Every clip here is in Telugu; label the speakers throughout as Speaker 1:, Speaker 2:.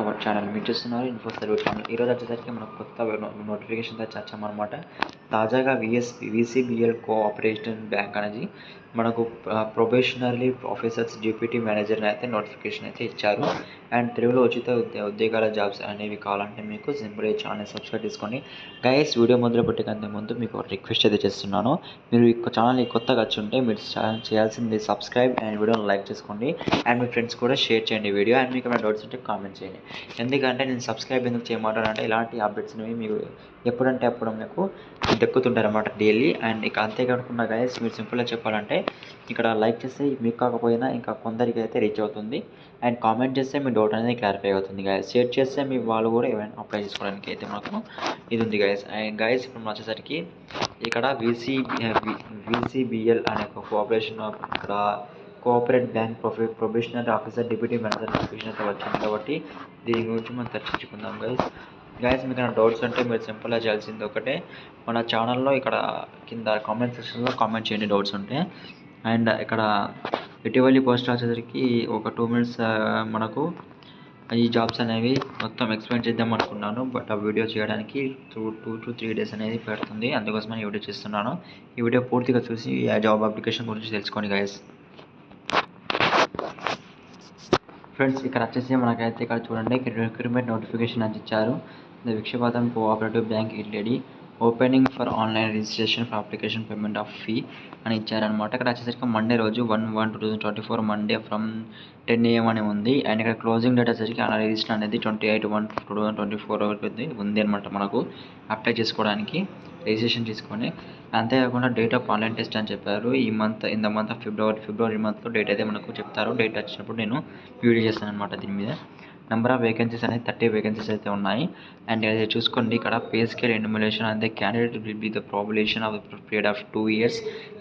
Speaker 1: అవర్ ఛానల్ మీరు చూస్తున్నారు ఇన్ఫో సర్వీస్ ఛానల్. ఈరోజు వచ్చేసరికి మనకు కొత్త నోటిఫికేషన్తో వచ్చామన్నమాట. తాజాగా విసిబిఎల్ కోఆపరేషన్ బ్యాంక్ అనేది మనకు ప్రొబేషనరీ ఆఫీసర్స్ డిప్యూటీ మేనేజర్ని అయితే నోటిఫికేషన్ అయితే ఇచ్చారు. అండ్ తెలుగులో ఉచిత ఉద్యోగాల జాబ్స్ అనేవి కావాలంటే మీకు సింపుల్ ఈ ఛానల్ సబ్స్క్రైబ్ చేసుకోండి. గైస్, వీడియో మొదలు పెట్టకంటే ముందు మీకు రిక్వెస్ట్ అయితే చేస్తున్నాను. మీరు ఈ ఛానల్ కొత్తగా వచ్చుంటే మీరు చేయాల్సింది సబ్స్క్రైబ్ అండ్ వీడియోని లైక్ చేసుకోండి. అండ్ మీ ఫ్రెండ్స్ కూడా షేర్ చేయండి వీడియో. అండ్ మీకు ఏమైనా డౌట్స్ ఉంటే కామెంట్ చేయండి. ఎందుకంటే నేను సబ్స్క్రైబ్ ఎందుకు చేయమంటానంటే ఇలాంటి అప్డేట్స్ని మీకు ఎప్పుడంటే అప్పుడు మీకు దక్కుతుంటారన్నమాట డైలీ. అండ్ ఇక అంతేకాకుండా గైస్, మీరు సింపుల్గా చెప్పాలంటే ఇక్కడ లైక్ చేస్తే మీకు కాకపోయినా ఇంకా కొందరికి అయితే రీచ్ అవుతుంది. అండ్ కామెంట్ చేస్తే మీ డౌట్ అనేది క్లారిఫై అవుతుంది గైస్. షేర్ చేస్తే మీ వాళ్ళు కూడా ఏమైనా అప్లై చేసుకోవడానికి అయితే మాకు ఇది ఉంది గైస్. అండ్ గైస్, ఇప్పుడు మనం వచ్చేసరికి ఇక్కడ విసిబిఎల్ అనే ఒక కోఆపరేషన్ ఇక్కడ cooperate bank probationary officer deputy manager notification అయితే వచ్చింది కాబట్టి దీని గురించి మనం చర్చించుకుందాం గైస్. మీకు ఏమైనా డౌట్స్ ఉంటే మీరు సింపుల్గా చేయాల్సింది ఒకటే, మన ఛానల్లో ఇక్కడ కింద కామెంట్ సెక్షన్లో కామెంట్ చేయండి డౌట్స్ ఉంటే. అండ్ ఇక్కడ ఇటీవలి పోస్ట్ వచ్చేసరికి ఒక 2 minutes మనకు ఈ జాబ్స్ అనేవి మొత్తం ఎక్స్ప్లెయిన్ చేద్దాం అనుకున్నాను. బట్ ఆ వీడియో చేయడానికి 2 to 3 days అనేది పెడుతుంది. అందుకోసమని ఈ వీడియో చేస్తున్నాను. ఈ వీడియో పూర్తిగా చూసి ఆ జాబ్ అప్లికేషన్ గురించి తెలుసుకోండి గైస్. ఫ్రెండ్స్, ఇక్కడ వచ్చేసి మనకైతే ఇక్కడ చూడండి రిక్రూట్మెంట్ నోటిఫికేషన్ అని ఇచ్చారు. Visakhapatnam cooperative bank LTD opening for online registration for application payment of fee అని ఇచ్చారనమాట. ఇక్కడ వచ్చేసరికి మండే రోజు 1/1/2024 మండే ఫ్రమ్ 10 AM అని ఉంది. అండ్ ఇక్కడ క్లోజింగ్ డేట్ వచ్చేసరికి అలా రిజిస్టర్ అనేది 28/1/2024 ఉంది అనమాట మనకు అప్లై చేసుకోవడానికి రిజిస్ట్రేషన్ తీసుకొని. అంతేకాకుండా డేట్ ఆఫ్ ఆన్లైన్ టెస్ట్ అని చెప్పారు. In the month of February మంత్లో డేట్ అయితే మనకు చెప్తారు. డేట్ వచ్చినప్పుడు నేను వీడియో చేస్తాను అనమాట దీని మీద. నెంబర్ ఆఫ్ వేకెన్సీస్ అనేది 30 వేకెన్సీస్ అయితే ఉన్నాయి. అండ్ అది చూసుకోండి ఇక్కడ pay scale enumeration and the candidate will be the probation of period of 2 years.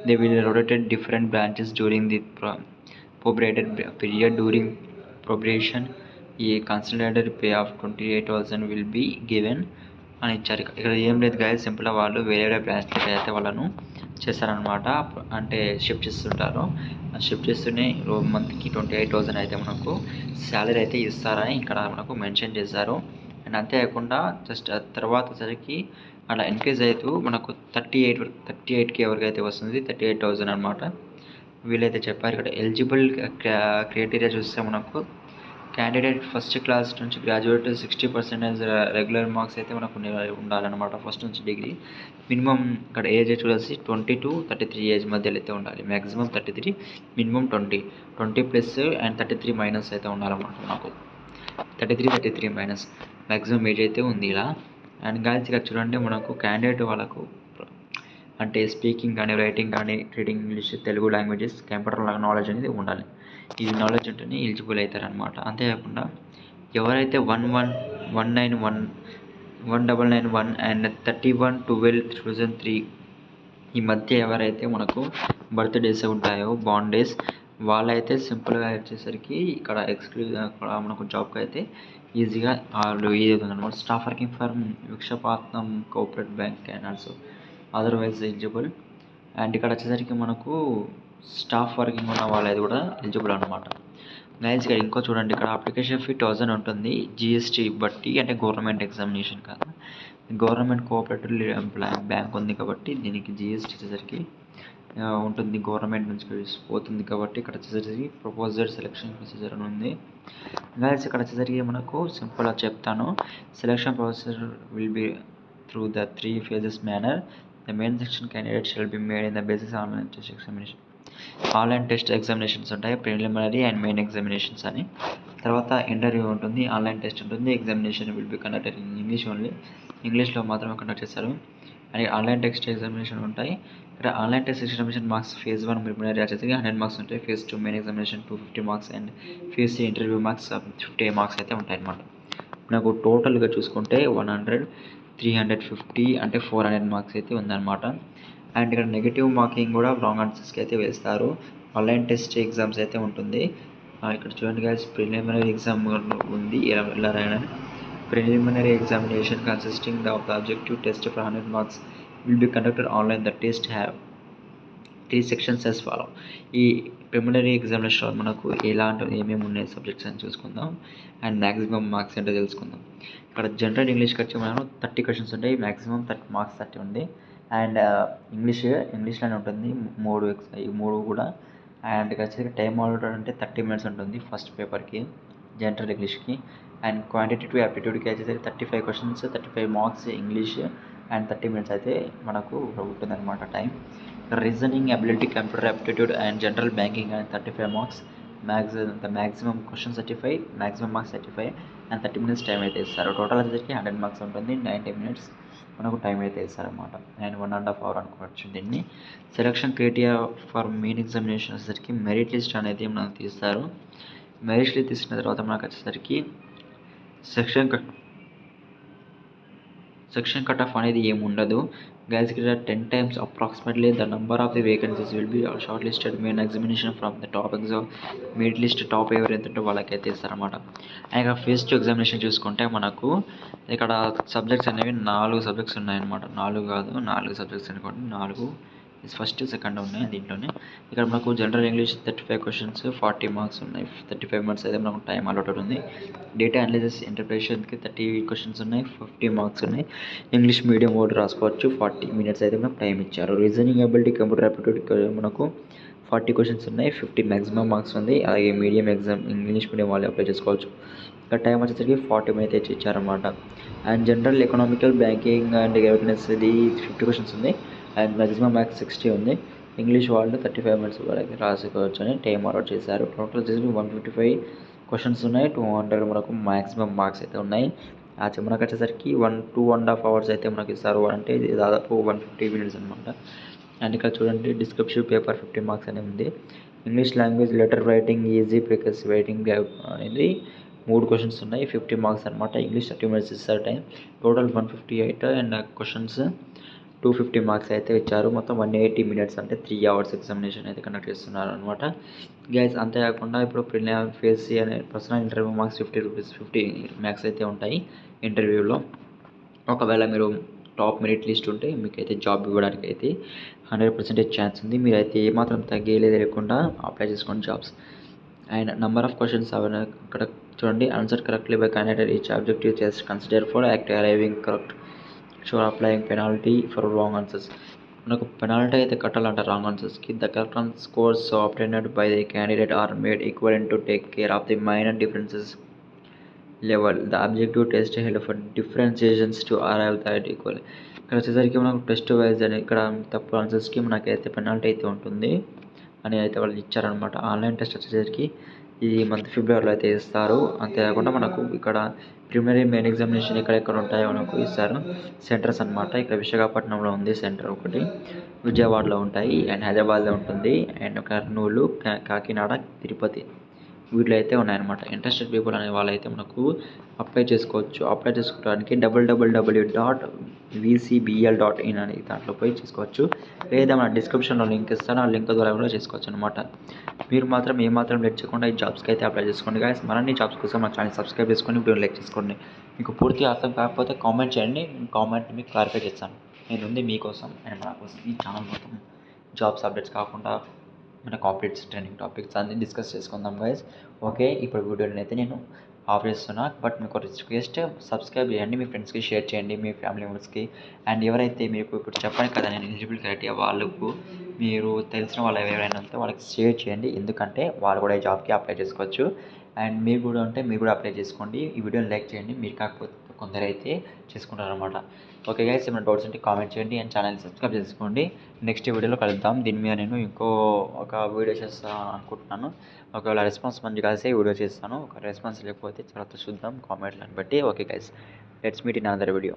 Speaker 1: They will rotated different branches during the probated period. During probation a consolidated pay of 28,000 will be given అని ఇచ్చారు. ఇక్కడ ఏం లేదు గైస్, సింపుల్గా వాళ్ళు వేరే బ్రాంచ్లకి అయితే వాళ్ళను చేస్తారనమాట. అంటే షిఫ్ట్ చేస్తుంటారు. షిఫ్ట్ చేస్తూనే మంత్కి 28,000 అయితే మనకు శాలరీ అయితే ఇస్తారని ఇక్కడ మనకు మెన్షన్ చేశారు. అండ్ అంతేకాకుండా జస్ట్ తర్వాత సరికి అలా ఇంక్రీజ్ అవుతూ మనకు 38K వరకు అయితే వస్తుంది. 38,000 అనమాట వీళ్ళైతే చెప్పారు. ఇక్కడ ఎలిజిబుల్ క్రైటీరియా చూస్తే మనకు క్యాండిడేట్ ఫస్ట్ క్లాస్ నుంచి గ్రాడ్యుయేట్ 60% రెగ్యులర్ మార్క్స్ అయితే మనకు ఉండాలన్నమాట. ఫస్ట్ నుంచి డిగ్రీ మినిమం ఇక్కడ ఏజ్ వచ్చేసి 20 to 33 ఏజ్ మధ్యలో అయితే ఉండాలి. Maximum 33, minimum 20 plus and 33 minus అయితే ఉండాలన్నమాట. మనకు 33 మైనస్ మ్యాక్సిమం ఏజ్ అయితే ఉంది ఇలా. అండ్ గాయస్ ఇక్కడ చూడండి మనకు క్యాండిడేట్ వాళ్ళకు అంటే స్పీకింగ్ కానీ రైటింగ్ కానీ reading English Telugu languages computer knowledge అనేది ఉండాలి. ఇది నాలెడ్జ్ ఉంటేనే ఎలిజిబుల్ అవుతారనమాట. అంతేకాకుండా ఎవరైతే 1991 అండ్ 31/12/2003 ఈ మధ్య ఎవరైతే మనకు బర్త్డేస్ ఉంటాయో బాండ్ డేస్ వాళ్ళైతే సింపుల్గా వచ్చేసరికి ఇక్కడ మనకు జాబ్కి అయితే ఈజీగా వాళ్ళు ఇది అవుతుంది అనమాట. Staff working for Visakhapatnam cooperative bank and also otherwise eligible. And ఇక్కడ వచ్చేసరికి మనకు స్టాఫ్ వర్కింగ్ ఉన్న వాళ్ళది కూడా ఎలిజిబుల్ అనమాట. గైస్ ఇక్కడ ఇంకో చూడండి, ఇక్కడ అప్లికేషన్ ఫీ 1000 ఉంటుంది. జిఎస్టీ బట్టి, అంటే గవర్నమెంట్ ఎగ్జామినేషన్ కాదు, గవర్నమెంట్ కోఆపరేటివ్ బ్యాంక్ ఉంది కాబట్టి దీనికి జిఎస్టీ వచ్చేసరికి ఉంటుంది. గవర్నమెంట్ నుంచి పోతుంది కాబట్టి ఇక్కడ వచ్చేసరికి ప్రపోజర్ సెలెక్షన్ ప్రొసీజర్ అని ఉంది. గైస్ ఇక్కడ వచ్చేసరికి మనకు సింపుల్గా చెప్తాను. Selection procedure will be through the 3 phases manner. The main section candidate shall be made in the basis of online test examination. Online test examinations ఉంటాయి, ప్రిలిమినరీ అండ్ మెయిన్ ఎగ్జామినేషన్స్ అని. తర్వాత ఇంటర్వ్యూ ఉంటుంది, ఆన్లైన్ టెస్ట్ ఉంటుంది. Examination will be conducted in English only, ఇంగ్లీష్లో మాత్రమే కండక్ట్ చేస్తారు. అండ్ ఆన్లైన్ టెస్ట్ ఎగ్జామినేషన్ ఉంటాయి. ఇక్కడ online test examination marks phase 1 preliminary వచ్చేసి 100 మార్క్స్ ఉంటాయి. phase 2 main examination 250 marks and phase 3 interview marks 50 marks అయితే ఉంటాయి అన్నమాట. నాకు టోటల్గా చూసుకుంటే 100, 350 అంటే 400 మార్క్స్ అయితే ఉందన్నమాట. అండ్ ఇక్కడ నెగిటివ్ మార్కింగ్ కూడా రాంగ్ ఆన్సర్స్కి అయితే వేస్తారు. ఆన్లైన్ టెస్ట్ ఎగ్జామ్స్ అయితే ఉంటుంది. ఇక్కడ చూడండి గైస్, ప్రిలిమినరీ ఎగ్జామ్ ఉంది. ఇలా రాయడం preliminary examination consisting of the objective test for 100 marks will be conducted online. The test have 3 sections as follow. ఈ ప్రిలిమినరీ ఎగ్జామినేషన్‌లో మనకు ఏమేమి ఉన్నాయి సబ్జెక్ట్స్ అని చూసుకుందాం. అండ్ మ్యాక్సిమం మార్క్స్ ఏంటో తెలుసుకుందాం. ఇక్కడ జనరల్ ఇంగ్లీష్‌కి వచ్చి మనం 30 క్వెషన్స్ ఉంటాయి. మ్యాక్సిమం 30 మార్క్స్ 30 ఉంది. అండ్ ఇంగ్లీష్‌లోనే ఉంటుంది. ఈ 3 కూడా. అండ్ ఖచ్చితంగా టైం అలౌటెడ్ అంటే 30 మినిట్స్ ఉంటుంది ఫస్ట్ పేపర్‌కి జనరల్ ఇంగ్లీష్‌కి. అండ్ క్వాంటిటేటివ్ యాప్టిట్యూడ్‌కి వచ్చేసరికి 35 questions 35 marks English and 30 minutes అయితే మనకు ఉంటుందన్నమాట time. Reasoning ability, computer aptitude and general banking and 35 marks. Maximum questions 35, maximum marks 35 and 30 minutes time అయితే ఇస్తారు. టోటల్ వచ్చేసరికి 100 మార్క్స్ ఉంటుంది. 90 మినిట్స్ మనకు టైం అయితే ఇస్తారన్నమాట. అండ్ 1.5 అవర్ అనుకోవచ్చు దీన్ని. Selection criteria for main examination వచ్చేసరికి మెరిట్ లిస్ట్ అనేది మనకు తీస్తారు. మెరిట్ లిస్ట్ తీసిన తర్వాత మనకు వచ్చేసరికి సెక్షన్ కట్ ఆఫ్ అనేది ఏమి ఉండదు. గైస్ ఇక్కడ 10 times approximately the number of the vacancies will be shortlisted main examination from the top exam merit list top ఎవరైతే వాళ్ళకైతే ఇస్తారన్నమాట. ఇంకా ఫేజ్ 2 ఎగ్జామినేషన్ చూసుకుంటే మనకు ఇక్కడ సబ్జెక్ట్స్ అనేవి 4 సబ్జెక్ట్స్ ఉన్నాయన్నమాట. 4 కాదు 4 సబ్జెక్ట్స్ అనుకోండి. 4 ఫస్ట్ సెకండ్ ఉన్నాయి దీంట్లోనే. ఇక్కడ మనకు జనరల్ ఇంగ్లీష్ 35 క్వశ్చన్స్ 40 మార్క్స్ ఉన్నాయి. 35 మినిట్స్ అయితే మనకు టైం అలౌటెడ్ ఉంది. డేటా అనాలిసిస్ ఇంటర్ప్రిటేషన్కి 30 క్వశ్చన్స్ ఉన్నాయి. 50 మార్క్స్ ఉన్నాయి. ఇంగ్లీష్ మీడియం వర్డ్ రాసుకోవచ్చు. 40 మినిట్స్ అయితే మనకు టైం ఇచ్చారు. రీజనింగ్ అబిలిటీ, కంప్యూటర్ యాప్టిట్యూడ్ మనకు 40 క్వశ్చన్స్ ఉన్నాయి. 50 మ్యాక్సిమం మార్క్స్ ఉంది. అలాగే మీడియం ఎగ్జామ్ ఇంగ్లీష్ మీడియం వాళ్ళు అప్లై చేసుకోవచ్చు. ఇక్కడ టైం వచ్చేసరికి 40 మినిట్స్ అయితే ఇచ్చారన్నమాట. And general economical banking and governance ఇది 50 క్వశ్చన్స్ ఉంది. అండ్ మ్యాక్సిమం మార్క్స్ 60 ఉంది. ఇంగ్లీష్ వాళ్ళు 35 మినిట్స్ వరకు రాసుకోవచ్చు అని టైం అలౌట్ చేశారు. టోటల్ వచ్చేసి 155 క్వశ్చన్స్ ఉన్నాయి. 200 మనకు మ్యాక్సిమం మార్క్స్ అయితే ఉన్నాయి. మనకు వచ్చేసరికి 2.5 అవర్స్ అయితే మనకి ఇస్తారు. అంటే ఇది దాదాపు 150 మినిట్స్ అనమాట. అండ్ ఇక్కడ చూడండి డిస్క్రిప్షన్ పేపర్ 50 మార్క్స్ అనేది ఉంది. English language letter writing essay precis writing అనేది 3 క్వశ్చన్స్ ఉన్నాయి. 50 మార్క్స్ అనమాట. ఇంగ్లీష్ 30 మినిట్స్ ఇస్తారు time. Total 158 and questions 250 marks అయితే ఇచ్చారు. మొత్తం 180 మినిట్స్ అంటే 3 అవర్స్ ఎగ్జామినేషన్ అయితే కండక్ట్ చేస్తున్నారు అనమాట. గైస్ అంతేకాకుండా ఇప్పుడు ఫేజ్ సి అనే పర్సనల్ ఇంటర్వ్యూ మార్క్స్ 50 మార్క్స్ అయితే ఉంటాయి ఇంటర్వ్యూలో. ఒకవేళ మీరు టాప్ మెరిట్ లిస్ట్ ఉంటే మీకైతే జాబ్ ఇవ్వడానికి అయితే 100% ఛాన్స్ ఉంది. మీరైతే ఏమాత్రం తగ్గేలేదు లేకుండా అప్లై చేసుకోండి jobs. And number of questions అక్కడ చూడండి. Answer correctly by candidate each objective test consider for act arriving correct score applying penalty for wrong answers. మనకు పెనాల్టీ అయితే కట్టాలంట రాంగ్ ఆన్సర్స్కి. The correct scores obtained by the candidate are made equivalent to take care of the minor differences level. The objective test help for differentiations to arrive that equal. ఇక్కడ వచ్చేసరికి మనకు టెస్ట్ వైజ్ అని ఇక్కడ తప్పు ఆన్సర్స్కి మనకైతే పెనాల్టీ అయితే ఉంటుంది అని అయితే వాళ్ళు ఇచ్చారనమాట. ఆన్లైన్ టెస్ట్ వచ్చేసరికి ఈ మంత్ ఫిబ్రవరిలో అయితే ఇస్తారు. అంతేకాకుండా మనకు ఇక్కడ ప్రిలిమినరీ మెయిన్ ఎగ్జామినేషన్ ఎక్కడెక్కడ ఉంటాయో మనకు ఇస్తారు సెంటర్స్ అనమాట. ఇక్కడ విశాఖపట్నంలో ఉంది సెంటర్ ఒకటి, విజయవాడలో ఉంటాయి అండ్ హైదరాబాద్లో ఉంటుంది అండ్ కర్నూలు, కాకినాడ, తిరుపతి వీటిలో అయితే ఉన్నాయన్నమాట. ఇంట్రెస్టెడ్ పీపుల్ అనే వాళ్ళైతే మనకు అప్లై చేసుకోవచ్చు. అప్లై చేసుకోవడానికి www.vcbl.in అనే దాంట్లో పోయి చేసుకోవచ్చు. లేదా మన డిస్క్రిప్షన్లో లింక్ ఇస్తాను. ఆ లింక్ ద్వారా కూడా చేసుకోవచ్చు అనమాట. మీరు మాత్రం ఏమాత్రం లేట్ చేయకుండా ఈ జాబ్స్కి అయితే అప్లై చేసుకోండి గాయస్. మరిన్ని జాబ్స్ కోసం మా ఛానల్ సబ్స్క్రైబ్ చేసుకొని వీడియో లైక్ చేసుకోండి. మీకు పూర్తిగా అర్థం కాకపోతే కామెంట్ చేయండి. కామెంట్ మీకు క్లారిఫై చేస్తాను. నేను ఉంది మీకోసం అండ్ నా కోసం. ఈ ఛానల్ మొత్తం జాబ్స్ అప్డేట్స్ కాకుండా మన కాంపిటేటివ్ ట్రైనింగ్ టాపిక్స్ అన్ని డిస్కస్ చేసుకుందాం గైస్. ఓకే, ఇప్పుడు వీడియోని అయితే నేను ఆఫ్ చేస్తున్నా. బట్ మీకు రిక్వెస్ట్, సబ్స్క్రైబ్ చేయండి, మీ ఫ్రెండ్స్కి షేర్ చేయండి, మీ ఫ్యామిలీ మెంబర్స్కి. అండ్ ఎవరైతే మీకు ఇప్పుడు చెప్పాను కదా నేను ఎలిజిబుల్ క్రైటీరియా వాళ్ళకు మీరు తెలిసిన వాళ్ళు ఎవరైనా ఉంటే వాళ్ళకి షేర్ చేయండి. ఎందుకంటే వాళ్ళు కూడా ఈ జాబ్కి అప్లై చేసుకోవచ్చు. అండ్ మీరు కూడా ఉంటే మీరు కూడా అప్లై చేసుకోండి. ఈ వీడియోని లైక్ చేయండి. మీరు కాకపోతే కొందరైతే చేసుకుంటారు అనమాట. ఓకే గైస్, ఏమైనా డౌట్స్ ఉంటే కామెంట్ చేయండి అండ్ ఛానల్ని సబ్స్క్రైబ్ చేసుకోండి. నెక్స్ట్ వీడియోలో కలుద్దాం. దీని మీద నేను ఒక వీడియో చేస్తాను అనుకుంటున్నాను. ఒకవేళ రెస్పాన్స్ మంచిగా కలిసి వీడియో చేస్తాను. ఒక రెస్పాన్స్ లేకపోతే తర్వాత చూద్దాం కామెంట్లను బట్టి. Okay guys, let's meet in another video.